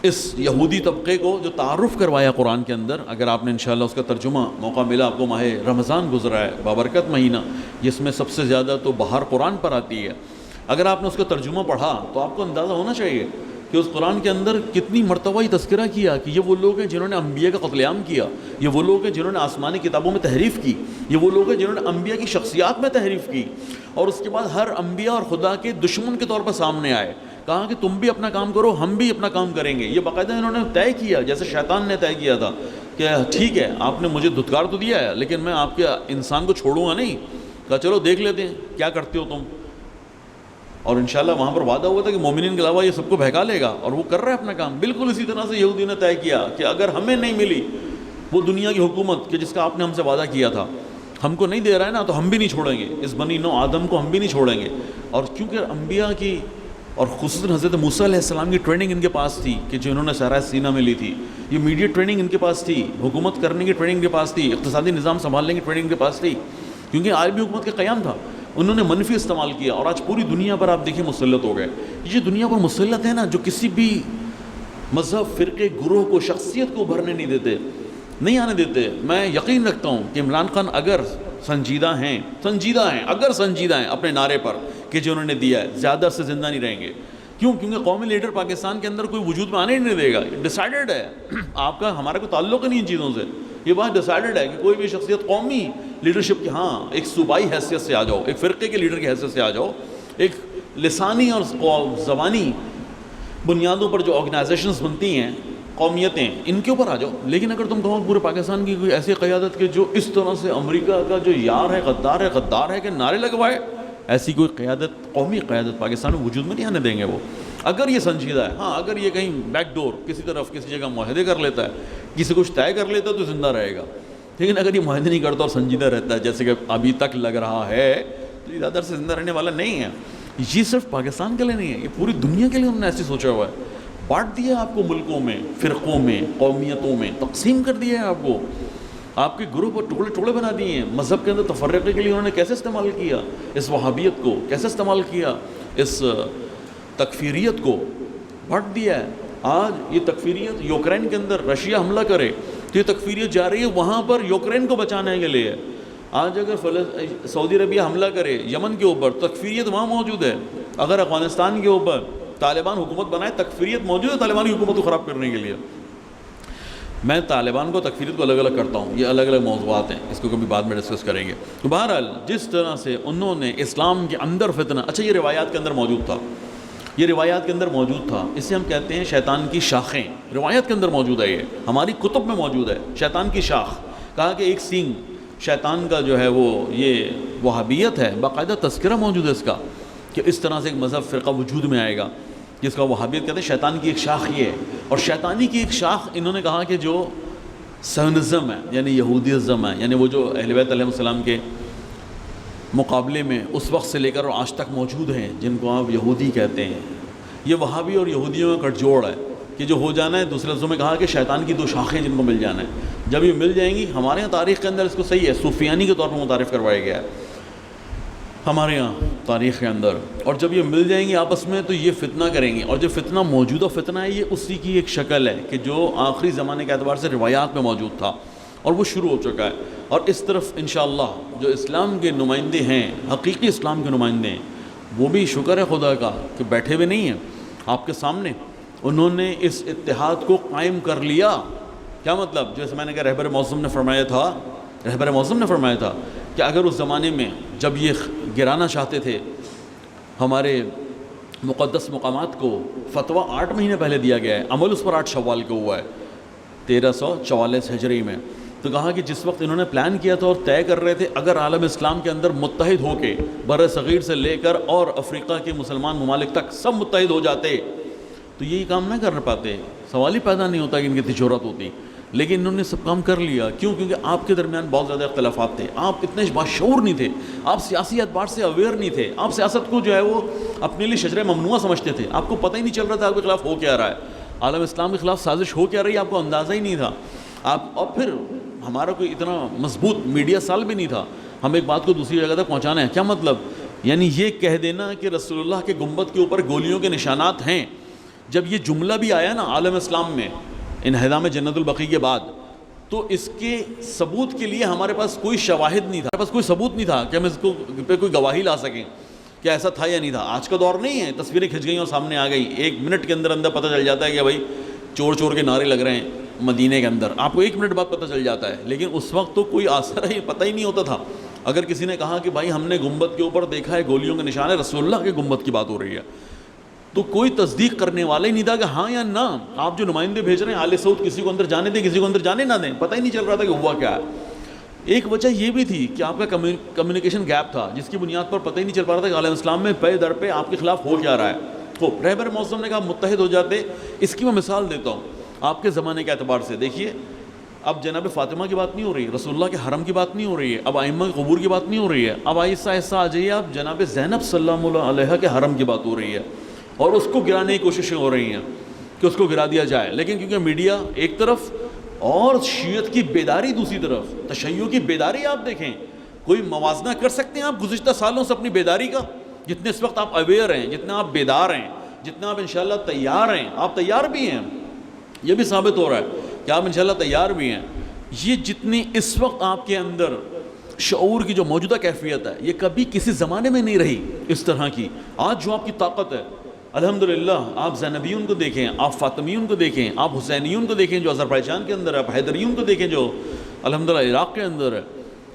اس یہودی طبقے کو جو تعارف کروایا قرآن کے اندر, اگر آپ نے انشاءاللہ اس کا ترجمہ موقع ملا, آپ کو ماہ رمضان گزرا ہے, بابرکت مہینہ, جس میں سب سے زیادہ تو بہار قرآن پر آتی ہے. اگر آپ نے اس کا ترجمہ پڑھا تو آپ کو اندازہ ہونا چاہیے کہ اس قرآن کے اندر کتنی مرتبہ یہ تذکرہ کیا کہ یہ وہ لوگ ہیں جنہوں نے انبیاء کا قتل عام کیا, یہ وہ لوگ ہیں جنہوں نے آسمانی کتابوں میں تحریف کی, یہ وہ لوگ ہیں جنہوں نے انبیاء کی شخصیات میں تحریف کی, اور اس کے بعد ہر انبیاء اور خدا کے دشمن کے طور پر سامنے آئے. کہا کہ تم بھی اپنا کام کرو، ہم بھی اپنا کام کریں گے. یہ باقاعدہ انہوں نے طے کیا، جیسے شیطان نے طے کیا تھا کہ ٹھیک ہے آپ نے مجھے دھتکار تو دیا ہے لیکن میں آپ کے انسان کو چھوڑوں گا نہیں. کہا چلو دیکھ لیتے ہیں کیا کرتے ہو تم. اور انشاءاللہ وہاں پر وعدہ ہوا تھا کہ مومنین کے علاوہ یہ سب کو بہکا لے گا، اور وہ کر رہا ہے اپنا کام. بالکل اسی طرح سے یہودی نے طے کیا کہ اگر ہمیں نہیں ملی وہ دنیا کی حکومت کہ جس کا آپ نے ہم سے وعدہ کیا تھا، ہم کو نہیں دے رہا ہے نا، تو ہم بھی نہیں چھوڑیں گے، اس بنی نو آدم کو ہم بھی نہیں چھوڑیں گے. اور کیونکہ انبیاء کی اور خصوصاً حضرت موسیٰ علیہ السلام کی ٹریننگ ان کے پاس تھی کہ جو انہوں نے صحرائے سینا میں لی تھی، یہ میڈیا ٹریننگ ان کے پاس تھی، حکومت کرنے کی ٹریننگ ان کے پاس تھی، اقتصادی نظام سنبھالنے کی ٹریننگ ان کے پاس تھی، کیونکہ عالمی حکومت کا قیام تھا. انہوں نے منفی استعمال کیا اور آج پوری دنیا پر آپ دیکھیں مسلط ہو گئے. یہ دنیا پر مسلط ہے نا، جو کسی بھی مذہب، فرقے، گروہ کو، شخصیت کو ابھرنے نہیں دیتے، نہیں آنے دیتے. میں یقین رکھتا ہوں کہ عمران خان اگر سنجیدہ ہیں اگر سنجیدہ ہیں اپنے نعرے پر کہ جو انہوں نے دیا ہے، زیادہ سے زندہ نہیں رہیں گے. کیونکہ قومی لیڈر پاکستان کے اندر کوئی وجود میں آنے ہی نہیں دے گا. ڈیسائیڈڈ ہے، آپ کا ہمارا کوئی تعلق ہی نہیں ان چیزوں سے. یہ بات ڈیسائیڈڈ ہے کہ کوئی بھی شخصیت قومی لیڈرشپ کی، ہاں ایک صوبائی حیثیت سے آ جاؤ، ایک فرقے کے لیڈر کی حیثیت سے آ جاؤ، ایک لسانی اور زبانی بنیادوں پر جو آرگنائزیشنز بنتی ہیں، قومیتیں، ان کے اوپر آ جاؤ. لیکن اگر تم کہو پورے پاکستان کی کوئی ایسی قیادت کہ جو اس طرح سے امریکہ کا جو یار ہے، غدار ہے کہ نعرے لگوائے، ایسی کوئی قیادت، قومی قیادت پاکستان میں وجود میں نہیں آنے دیں گے وہ. اگر یہ سنجیدہ ہے، ہاں اگر یہ کہیں بیک ڈور کسی طرف کسی جگہ معاہدے کر لیتا ہے، کسی کچھ طے کر لیتا ہے تو زندہ رہے گا. لیکن اگر یہ معاہدے نہیں کرتا اور سنجیدہ رہتا ہے جیسے کہ ابھی تک لگ رہا ہے، تو یہ زیادہ سے زندہ رہنے والا نہیں ہے. یہ صرف پاکستان کے لیے نہیں ہے، یہ پوری دنیا کے لیے ہم نے ایسے سوچا ہوا ہے. بانٹ دیا آپ کو ملکوں میں، فرقوں میں، قومیتوں میں تقسیم کر دیا ہے آپ کو، آپ کے گروہ پر ٹکڑے ٹکڑے بنا دیے ہیں. مذہب کے اندر تفرقے کے لیے انہوں نے کیسے استعمال کیا اس وہابیت کو، کیسے استعمال کیا اس تکفیریت کو، بانٹ دیا ہے. آج یہ تکفیریت یوکرین کے اندر رشیا حملہ کرے تو یہ تکفیریت جا رہی ہے وہاں پر یوکرین کو بچانے کے لیے. آج اگر سعودی عربیہ حملہ کرے یمن کے اوپر، تکفیریت وہاں موجود ہے. اگر افغانستان کے اوپر طالبان حکومت بنائے، تکفیریت موجود ہے طالبان کی حکومت کو خراب کرنے کے لیے. میں طالبان کو، تکفیریت کو الگ الگ کرتا ہوں، یہ الگ الگ موضوعات ہیں، اس کو کبھی بعد میں ڈسکس کریں گے. تو بہرحال جس طرح سے انہوں نے اسلام کے اندر فتنہ، اچھا یہ روایات کے اندر موجود تھا، یہ روایات کے اندر موجود تھا، اسے ہم کہتے ہیں شیطان کی شاخیں. روایات کے اندر موجود ہے، یہ ہماری کتب میں موجود ہے. شیطان کی شاخ کہا کہ ایک سینگ شیطان کا جو ہے وہ یہ وہابیت ہے. باقاعدہ تذکرہ موجود ہے اس کا کہ اس طرح سے ایک مذہب فرقہ وجود میں آئے گا جس کا وہابیت کہتے ہیں. شیطان کی ایک شاخ یہ ہے، اور شیطانی کی ایک شاخ انہوں نے کہا کہ جو صہیونزم ہے، یعنی یہودیزم ہے، یعنی وہ جو اہل بیت علیہ السلام کے مقابلے میں اس وقت سے لے کر اور آج تک موجود ہیں، جن کو آپ یہودی کہتے ہیں. یہ وہابی اور یہودیوں کا کٹ جوڑ ہے کہ جو ہو جانا ہے. دوسرے لفظوں میں کہا کہ شیطان کی دو شاخیں جن کو مل جانا ہے. جب یہ مل جائیں گی، ہمارے یہاں تاریخ کے اندر اس کو صحیح ہے صوفیانی کے طور پر متعارف کروایا گیا ہے ہمارے یہاں تاریخ کے اندر. اور جب یہ مل جائیں گی آپس میں تو یہ فتنہ کریں گی. اور جو فتنہ موجودہ فتنہ ہے، یہ اسی کی ایک شکل ہے کہ جو آخری زمانے کے اعتبار سے روایات میں موجود تھا اور وہ شروع ہو چکا ہے. اور اس طرف انشاءاللہ جو اسلام کے نمائندے ہیں، حقیقی اسلام کے نمائندے ہیں، وہ بھی شکر ہے خدا کا کہ بیٹھے ہوئے نہیں ہیں آپ کے سامنے. انہوں نے اس اتحاد کو قائم کر لیا. کیا مطلب؟ جیسے میں نے کہا رہبر معظم نے فرمایا تھا کہ اگر اس زمانے میں جب یہ گرانا چاہتے تھے ہمارے مقدس مقامات کو، فتویٰ 8 مہینے پہلے دیا گیا ہے، عمل اس پر 8 شوال کو ہوا ہے 1344 ہجری میں. تو کہا کہ جس وقت انہوں نے پلان کیا تھا اور طے کر رہے تھے، اگر عالم اسلام کے اندر متحد ہو کے بر صغیر سے لے کر اور افریقہ کے مسلمان ممالک تک سب متحد ہو جاتے تو یہی کام نہ کر پاتے. سوال ہی پیدا نہیں ہوتا کہ ان کی ضرورت ہوتی. لیکن انہوں نے سب کام کر لیا. کیوں؟ کیونکہ آپ کے درمیان بہت زیادہ اختلافات تھے، آپ اتنے باشعور نہیں تھے، آپ سیاسی اعتبار سے اویئر نہیں تھے، آپ سیاست کو جو ہے وہ اپنے لیے شجرہ ممنوع سمجھتے تھے. آپ کو پتہ ہی نہیں چل رہا تھا آپ کے خلاف ہو کیا رہا ہے، عالم اسلام کے خلاف سازش ہو کیا رہی ہے، آپ کو اندازہ ہی نہیں تھا. اور پھر ہمارا کوئی اتنا مضبوط میڈیا سال بھی نہیں تھا. ہم ایک بات کو دوسری جگہ تک پہنچانا ہے. کیا مطلب؟ یعنی یہ کہہ دینا کہ رسول اللہ کے گنبد کے اوپر گولیوں کے نشانات ہیں. جب یہ جملہ بھی آیا نا عالم اسلام میں انہدام جنت البقیع کے بعد، تو اس کے ثبوت کے لیے ہمارے پاس کوئی شواہد نہیں تھا، ہمارے پاس کوئی ثبوت نہیں تھا کہ ہم اس کو پہ کوئی گواہی لا سکیں کہ ایسا تھا یا نہیں تھا. آج کا دور نہیں ہے، تصویریں کھنچ گئیں اور سامنے آ گئی، 1 منٹ کے اندر پتہ چل جاتا ہے کہ بھائی چور چور کے نعرے لگ رہے ہیں مدینے کے اندر، آپ کو 1 منٹ بعد پتہ چل جاتا ہے. لیکن اس وقت تو کوئی آثر ہی پتہ ہی نہیں ہوتا تھا. اگر کسی نے کہا کہ بھائی ہم نے گنبد کے اوپر دیکھا ہے گولیوں کے نشان ہے، رسول اللہ کے گنبد کی بات ہو رہی ہے، تو کوئی تصدیق کرنے والا ہی نہیں تھا کہ ہاں یا نہ. آپ جو نمائندے بھیج رہے ہیں آل سعود کسی کو اندر جانے دیں کسی کو اندر جانے نہ دیں, پتہ ہی نہیں چل رہا تھا کہ ہوا کیا ہے. ایک وجہ یہ بھی تھی کہ آپ کا کمیونیکیشن گیپ تھا جس کی بنیاد پر پتہ ہی نہیں چل پا رہا تھا کہ عالم اسلام میں پے در پہ آپ کے خلاف ہو کیا رہا ہے. خوب رہبر معظم نے کہا متحد ہو جاتے. اس کی میں مثال دیتا ہوں آپ کے زمانے کے اعتبار سے. دیکھیے اب جناب فاطمہ کی بات نہیں ہو رہی ہے, رسول اللہ کے حرم کی بات نہیں ہو رہی ہے, اب ائمہ کے قبور کی بات نہیں ہو رہی ہے, اب آہستہ آہستہ آ جائیے آپ جناب زینب صلی اللہ علیہ کے حرم کی بات ہو رہی ہے, اور اس کو گرانے کی کوششیں ہو رہی ہیں کہ اس کو گرا دیا جائے. لیکن کیونکہ میڈیا ایک طرف اور شیعت کی بیداری دوسری طرف, تشیع کی بیداری آپ دیکھیں, کوئی موازنہ کر سکتے ہیں آپ گزشتہ سالوں سے اپنی بیداری کا؟ جتنے اس وقت آپ اویئر ہیں, جتنا آپ بیدار ہیں, جتنا آپ انشاءاللہ تیار ہیں, آپ تیار بھی ہیں, یہ بھی ثابت ہو رہا ہے کہ آپ انشاءاللہ تیار بھی ہیں. یہ جتنی اس وقت آپ کے اندر شعور کی جو موجودہ کیفیت ہے یہ کبھی کسی زمانے میں نہیں رہی اس طرح کی. آج جو آپ کی طاقت ہے الحمدللہ, آپ زینبیون کو دیکھیں, آپ فاطمیون کو دیکھیں, آپ حسینیون کو دیکھیں جو آذربائیجان کے اندر ہے, آپ حیدریون کو دیکھیں جو الحمدللہ عراق کے اندر ہے.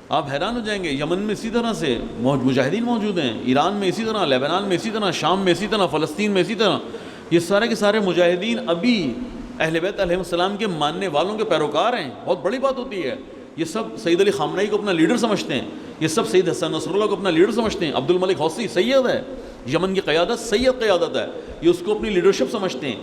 آپ حیران ہو جائیں گے. یمن میں اسی طرح سے مجاہدین موجود ہیں, ایران میں اسی طرح, لیبنان میں اسی طرح, شام میں اسی طرح, فلسطین میں اسی طرح. یہ سارے کے سارے مجاہدین ابھی اہل بیت علیہ السلام کے ماننے والوں کے پیروکار ہیں. بہت بڑی بات ہوتی ہے. یہ سب سید علی خامنہئی کو اپنا لیڈر سمجھتے ہیں, یہ سب سید حسن نصر اللہ کو اپنا لیڈر سمجھتے ہیں. عبد الملک حوثی سید ہے, یمن کی قیادت سید قیادت ہے, یہ اس کو اپنی لیڈرشپ سمجھتے ہیں.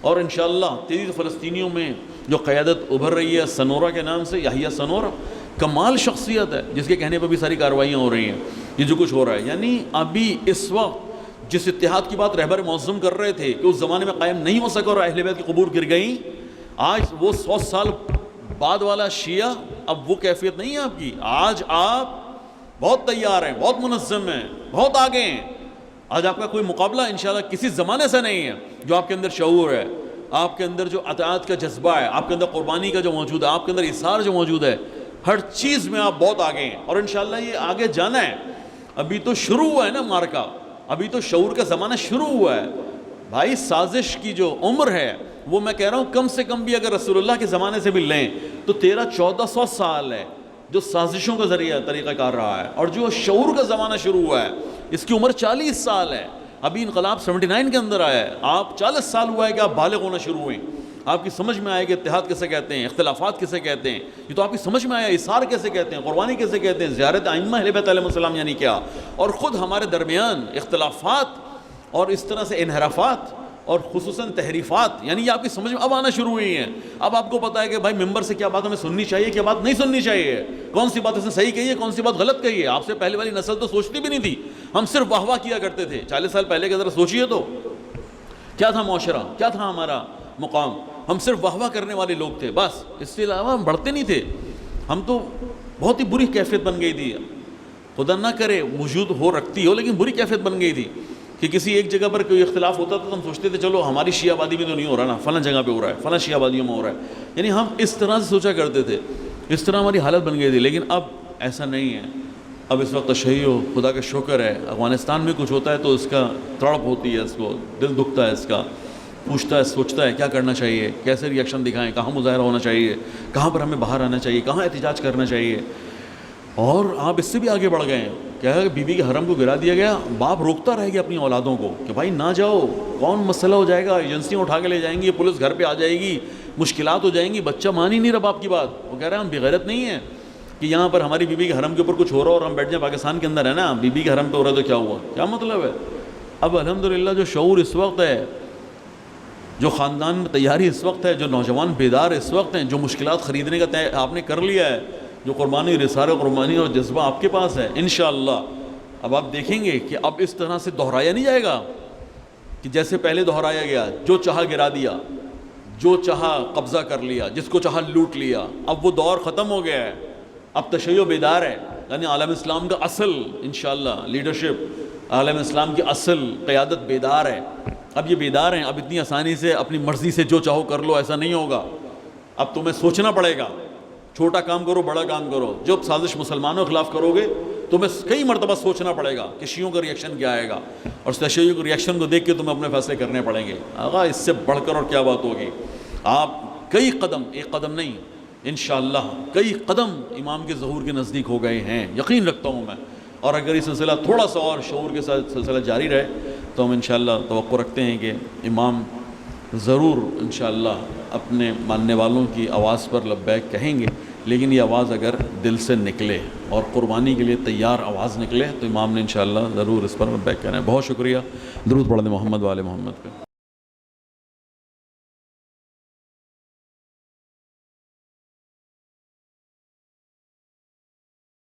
اور انشاءاللہ تیزی سے فلسطینیوں میں جو قیادت ابھر رہی ہے سنورا کے نام سے, یحییٰ سنورا, کمال شخصیت ہے جس کے کہنے پہ بھی ساری کارروائیاں ہو رہی ہیں. یہ جو کچھ ہو رہا ہے یعنی ابھی اس وقت جس اتحاد کی بات رہبر معظم کر رہے تھے کہ اس زمانے میں قائم نہیں ہو سکا اور اہل بیت کی قبور گر گئیں, آج وہ 100 سال بعد والا شیعہ اب وہ کیفیت نہیں ہے آپ کی. آج آپ بہت تیار ہیں, بہت منظم ہیں, بہت آگے ہیں. آج آپ کا کوئی مقابلہ انشاءاللہ کسی زمانے سے نہیں ہے. جو آپ کے اندر شعور ہے, آپ کے اندر جو اطاعت کا جذبہ ہے, آپ کے اندر قربانی کا جو موجود ہے, آپ کے اندر اثار جو موجود ہے, ہر چیز میں آپ بہت آگے ہیں. اور انشاءاللہ یہ آگے جانا ہے. ابھی تو شروع ہوا ہے نا مارکا, ابھی تو شعور کا زمانہ شروع ہوا ہے بھائی. سازش کی جو عمر ہے وہ میں کہہ رہا ہوں کم سے کم بھی اگر رسول اللہ کے زمانے سے بھی لیں تو 1300-1400 سال ہے جو سازشوں کا ذریعہ طریقہ کار رہا ہے. اور جو شعور کا زمانہ شروع ہوا ہے اس کی عمر 40 سال ہے. ابھی انقلاب 79 کے اندر آیا ہے, آپ 40 سال ہوا ہے کہ آپ بالغ ہونا شروع ہوئیں. آپ کی سمجھ میں آئے کہ اتحاد کیسے کہتے ہیں, اختلافات کیسے کہتے ہیں, یہ تو آپ کی سمجھ میں آیا. اثار کیسے کہتے ہیں, قربانی کیسے کہتے ہیں, زیارت ائمہ اہل بیت علیہ السلام یعنی کیا. اور خود ہمارے درمیان اختلافات اور اس طرح سے انحرافات اور خصوصاً تحریفات یعنی یہ آپ کی سمجھ میں اب آنا شروع ہوئی ہیں. اب آپ کو پتہ ہے کہ بھائی ممبر سے کیا بات ہمیں سننی چاہیے, کیا بات نہیں سننی چاہیے, کون سی بات اس نے صحیح کہی ہے, کون سی بات غلط کہی ہے. آپ سے پہلے والی نسل تو سوچتی بھی نہیں تھی, ہم صرف واہ واہ کیا کرتے تھے. 40 سال پہلے کے ذرا سوچیے تو کیا تھا معاشرہ, کیا تھا ہمارا مقام. ہم صرف واہ واہ کرنے والے لوگ تھے بس, اس سے علاوہ ہم بڑھتے نہیں تھے. ہم تو بہت ہی بری کیفیت بن گئی تھی, خدا نہ کرے وجود ہو رکھتی ہو لیکن بری کیفیت بن گئی تھی کہ کسی ایک جگہ پر کوئی اختلاف ہوتا تھا تو ہم سوچتے تھے چلو ہماری شیعہ آبادی میں تو نہیں ہو رہا نا, فلاں جگہ پہ ہو رہا ہے, فلاں شیعہ آبادیوں میں ہو رہا ہے. یعنی ہم اس طرح سے سوچا کرتے تھے, اس طرح ہماری حالت بن گئی تھی. لیکن اب ایسا نہیں ہے. اب اس وقت تشیع, خدا کا شکر ہے, افغانستان میں کچھ ہوتا ہے تو اس کا تڑپ ہوتی ہے, اس کو دل دکھتا ہے, اس کا پوچھتا ہے, سوچتا ہے کیا کرنا چاہیے, کیسے ری ایکشن دکھائیں, کہاں مظاہرہ ہونا چاہیے, کہاں پر ہمیں باہر آنا چاہیے, کہاں احتجاج کرنا چاہیے. اور آپ اس سے بھی آگے بڑھ گئے ہیں. کیا ہے کہ بی بی کے حرم کو گرا دیا گیا, باپ روکتا رہ گیا اپنی اولادوں کو کہ بھائی نہ جاؤ, کون مسئلہ ہو جائے گا, ایجنسیاں اٹھا کے لے جائیں گی, پولیس گھر پہ آ جائے گی, مشکلات ہو جائیں گی. بچہ مان ہی نہیں رہا باپ کی بات. وہ کہہ رہے ہیں ہم بغیرت نہیں ہیں کہ یہاں پر ہماری بی بی کے حرم کے اوپر کچھ ہو رہا اور ہم بیٹھ جائیں. پاکستان کے اندر ہے نا, بی بی کے حرم پہ ہو رہا ہے تو کیا ہوا, کیا مطلب ہے. اب الحمدللہ جو شعور اس وقت ہے, جو خاندان میں تیاری اس وقت ہے, جو نوجوان بیدار اس وقت ہیں, جو مشکلات خریدنے کا طے آپ نے کر لیا ہے, جو قربانی رسالہ قربانی اور جذبہ آپ کے پاس ہے, انشاءاللہ اب آپ دیکھیں گے کہ اب اس طرح سے دہرایا نہیں جائے گا کہ جیسے پہلے دہرایا گیا, جو چاہا گرا دیا, جو چاہا قبضہ کر لیا, جس کو چاہا لوٹ لیا. اب وہ دور ختم ہو گیا ہے. اب تشیع بیدار ہے, یعنی عالم اسلام کا اصل انشاءاللہ لیڈرشپ, عالم اسلام کی اصل قیادت بیدار ہے. اب یہ بیدار ہیں, اب اتنی آسانی سے اپنی مرضی سے جو چاہو کر لو ایسا نہیں ہوگا. اب تمہیں سوچنا پڑے گا, چھوٹا کام کرو بڑا کام کرو. جب سازش مسلمانوں کے خلاف کرو گے تمہیں کئی مرتبہ سوچنا پڑے گا کہ شیعوں کا ریئیکشن کیا آئے گا, اور تشیع کے ریئیکشن کو دیکھ کے تمہیں اپنے فیصلے کرنے پڑیں گے. آقا اس سے بڑھ کر اور کیا بات ہوگی. آپ کئی قدم, ایک قدم نہیں انشاءاللہ کئی قدم امام کے ظہور کے نزدیک ہو گئے ہیں, یقین رکھتا ہوں میں. اور اگر یہ سلسلہ تھوڑا سا اور شعور کے ساتھ سلسلہ جاری رہے تو ہم انشاءاللہ توقع رکھتے ہیں کہ امام ضرور انشاءاللہ اپنے ماننے والوں کی آواز پر لبیک کہیں گے، لیکن یہ آواز اگر دل سے نکلے اور قربانی کے لیے تیار آواز نکلے تو امام نے انشاءاللہ ضرور اس پر لبیک کہنا ہے۔ بہت شکریہ، درود پڑھ دیں محمد وآل محمد پہ۔